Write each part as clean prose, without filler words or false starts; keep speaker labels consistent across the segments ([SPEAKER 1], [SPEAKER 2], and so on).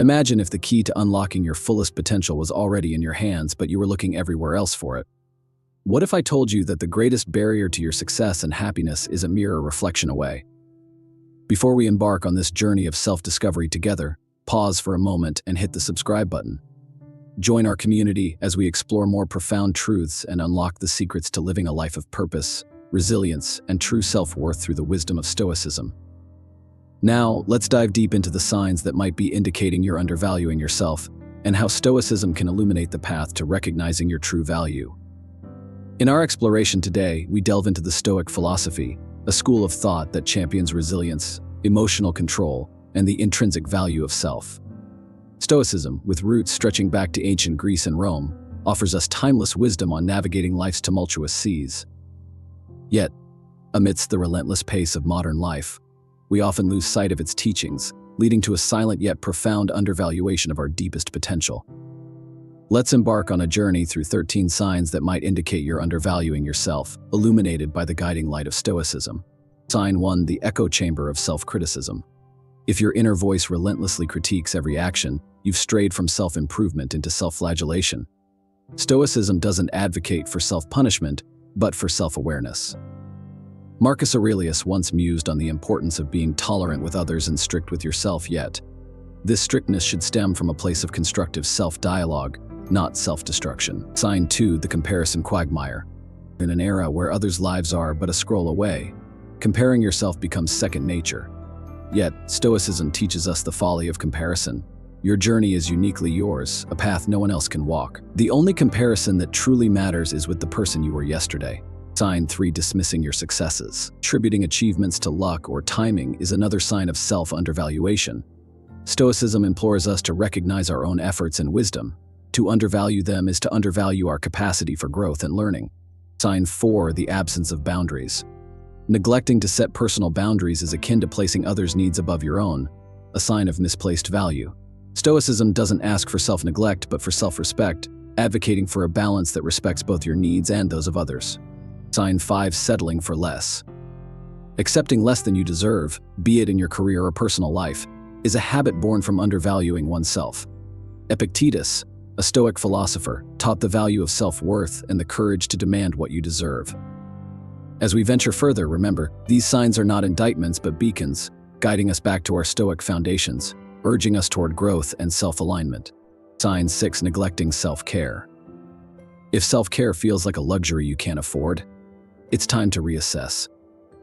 [SPEAKER 1] Imagine if the key to unlocking your fullest potential was already in your hands, but you were looking everywhere else for it. What if I told you that the greatest barrier to your success and happiness is a mere reflection away? Before we embark on this journey of self-discovery together, pause for a moment and hit the subscribe button. Join our community as we explore more profound truths and unlock the secrets to living a life of purpose, resilience, and true self-worth through the wisdom of Stoicism. Now, let's dive deep into the signs that might be indicating you're undervaluing yourself and how Stoicism can illuminate the path to recognizing your true value. In our exploration today, we delve into the Stoic philosophy, a school of thought that champions resilience, emotional control, and the intrinsic value of self. Stoicism, with roots stretching back to ancient Greece and Rome, offers us timeless wisdom on navigating life's tumultuous seas. Yet, amidst the relentless pace of modern life, we often lose sight of its teachings, leading to a silent yet profound undervaluation of our deepest potential. Let's embark on a journey through 13 signs that might indicate you're undervaluing yourself, illuminated by the guiding light of Stoicism. Sign 1: the echo chamber of self-criticism. If your inner voice relentlessly critiques every action, you've strayed from self-improvement into self-flagellation. Stoicism doesn't advocate for self-punishment, but for self-awareness. Marcus Aurelius once mused on the importance of being tolerant with others and strict with yourself, yet this strictness should stem from a place of constructive self-dialogue, not self-destruction. Sign 2: the comparison quagmire. In an era where others' lives are but a scroll away, comparing yourself becomes second nature. Yet, Stoicism teaches us the folly of comparison. Your journey is uniquely yours, a path no one else can walk. The only comparison that truly matters is with the person you were yesterday. Sign 3: dismissing your successes. Attributing achievements to luck or timing is another sign of self-undervaluation. Stoicism implores us to recognize our own efforts and wisdom. To undervalue them is to undervalue our capacity for growth and learning. Sign 4: the absence of boundaries. Neglecting to set personal boundaries is akin to placing others' needs above your own, a sign of misplaced value. Stoicism doesn't ask for self-neglect but for self-respect, advocating for a balance that respects both your needs and those of others. Sign 5: settling for less. Accepting less than you deserve, be it in your career or personal life, is a habit born from undervaluing oneself. Epictetus, a Stoic philosopher, taught the value of self-worth and the courage to demand what you deserve. As we venture further, remember, these signs are not indictments but beacons, guiding us back to our Stoic foundations, urging us toward growth and self-alignment. Sign 6: neglecting self-care. If self-care feels like a luxury you can't afford, it's time to reassess.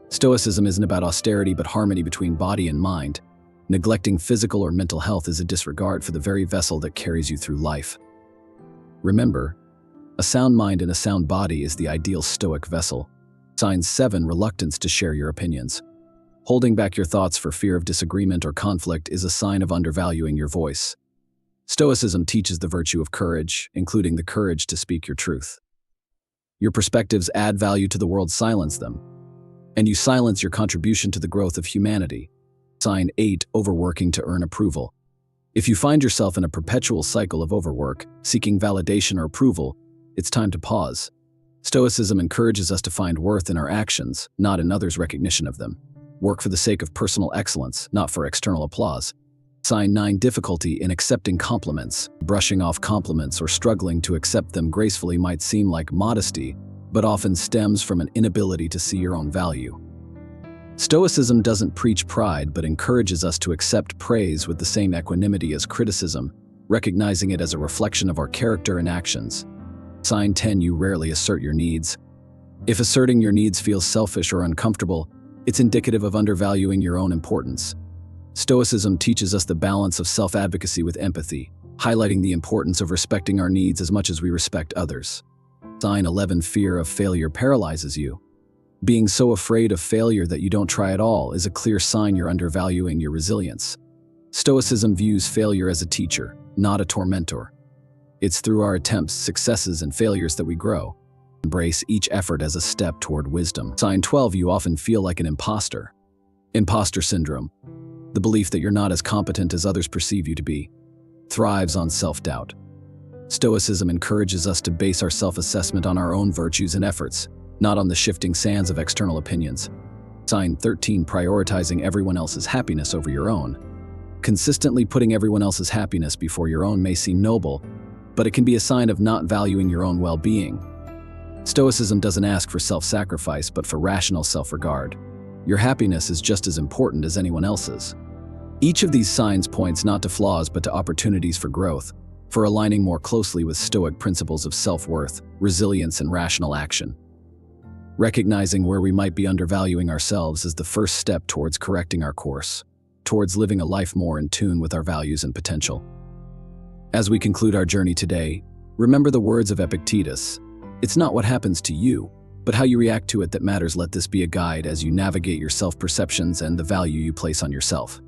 [SPEAKER 1] Stoicism isn't about austerity but harmony between body and mind. Neglecting physical or mental health is a disregard for the very vessel that carries you through life. Remember, a sound mind and a sound body is the ideal Stoic vessel. Sign 7: reluctance to share your opinions. Holding back your thoughts for fear of disagreement or conflict is a sign of undervaluing your voice. Stoicism teaches the virtue of courage, including the courage to speak your truth. Your perspectives add value to the world, silence them, and you silence your contribution to the growth of humanity. Sign 8: overworking to earn approval. If you find yourself in a perpetual cycle of overwork, seeking validation or approval, it's time to pause. Stoicism encourages us to find worth in our actions, not in others' recognition of them. Work for the sake of personal excellence, not for external applause. Sign 9: difficulty in accepting compliments. Brushing off compliments or struggling to accept them gracefully might seem like modesty, but often stems from an inability to see your own value. Stoicism doesn't preach pride but encourages us to accept praise with the same equanimity as criticism, recognizing it as a reflection of our character and actions. Sign 10: you rarely assert your needs. If asserting your needs feels selfish or uncomfortable, it's indicative of undervaluing your own importance. Stoicism teaches us the balance of self-advocacy with empathy, highlighting the importance of respecting our needs as much as we respect others. Sign 11: fear of failure paralyzes you. Being so afraid of failure that you don't try at all is a clear sign you're undervaluing your resilience. Stoicism views failure as a teacher, not a tormentor. It's through our attempts, successes, and failures that we grow. Embrace each effort as a step toward wisdom. Sign 12: you often feel like an imposter. Imposter syndrome, the belief that you're not as competent as others perceive you to be, thrives on self-doubt. Stoicism encourages us to base our self-assessment on our own virtues and efforts, not on the shifting sands of external opinions. Sign 13: prioritizing everyone else's happiness over your own. Consistently putting everyone else's happiness before your own may seem noble, but it can be a sign of not valuing your own well-being. Stoicism doesn't ask for self-sacrifice, but for rational self-regard. Your happiness is just as important as anyone else's. Each of these signs points not to flaws but to opportunities for growth, for aligning more closely with Stoic principles of self-worth, resilience, and rational action. Recognizing where we might be undervaluing ourselves is the first step towards correcting our course, towards living a life more in tune with our values and potential. As we conclude our journey today, remember the words of Epictetus: "It's not what happens to you, but how you react to it that matters." Let this be a guide as you navigate your self-perceptions and the value you place on yourself.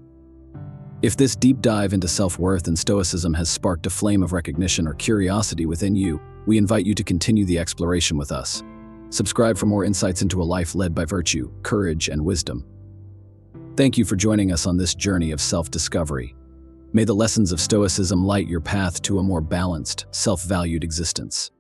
[SPEAKER 1] If this deep dive into self-worth and Stoicism has sparked a flame of recognition or curiosity within you, we invite you to continue the exploration with us. Subscribe for more insights into a life led by virtue, courage, and wisdom. Thank you for joining us on this journey of self-discovery. May the lessons of Stoicism light your path to a more balanced, self-valued existence.